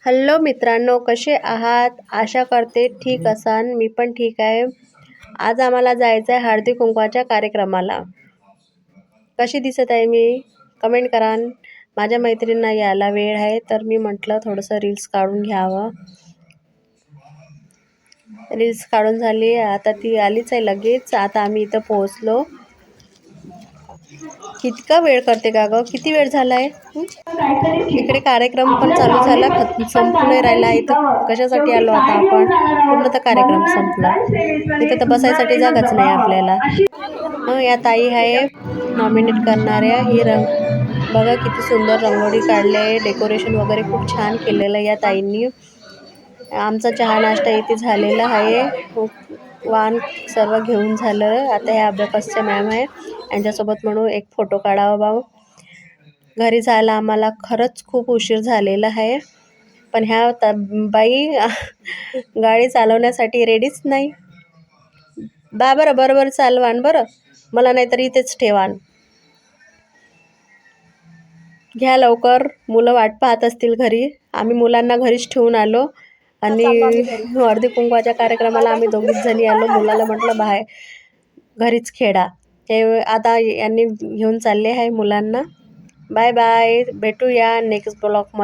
Hello मित्रांनो, कसे आहात? आशा करते ठीक असाल. मी पण ठीक आहे. आज आम्हाला जायचं आहे हळदी कुंकवाच्या कार्यक्रमाला. कशी दिसत आहे मी? कमेंट करा. माझ्या मैत्रिणींना यायला वेळ आहे, तर मी म्हटलं थोडंसं रील्स काढून घ्यावं. रील्स काढून झाली, आता ती आलीच आहे लगेच. आता आम्ही इथं पोहोचलो. कितका वेळ करते का गं? किती वेळ झाला आहे? इकडे कार्यक्रम पण चालू झाला, संपू नाही राहिला. इथं कशासाठी आलो आता आपण? पूर्ण तर कार्यक्रम संपला. इथं तर बसायसाठी जागाच नाही आपल्याला. या ताई आहे नॉमिनेट करणाऱ्या. ही बघा किती सुंदर रंगोळी काढले, डेकोरेशन वगैरे खूप छान केलेलं या ताईंनी. आमचा चहा नाश्ता इथे झालेला आहे. वाण सर्व घेऊन झालं. आता ह्या अभ्यासच्या मॅम आहे, यांच्यासोबत म्हणून एक फोटो काढावा भाऊ. घरी जायला आम्हाला खरंच खूप उशीर झालेला आहे, पण ह्या बाई गाडी चालवण्यासाठी रेडीच नाही. बरोबर चालवान बरं, मला नाहीतर इथेच ठेवान. घ्या लवकर, मुलं वाट पाहत असतील घरी. आम्ही मुलांना घरीच ठेवून आलो आणि हळदी कुंकवाच्या कार्यक्रमाला आम्ही दोघीच जणी आलो. मुलाला म्हटलं बाहेर घरीच खेळा. हे आता यांनी घेऊन चालले आहे मुलांना. बाय बाय, भेटूया नेक्स्ट ब्लॉगमध्ये.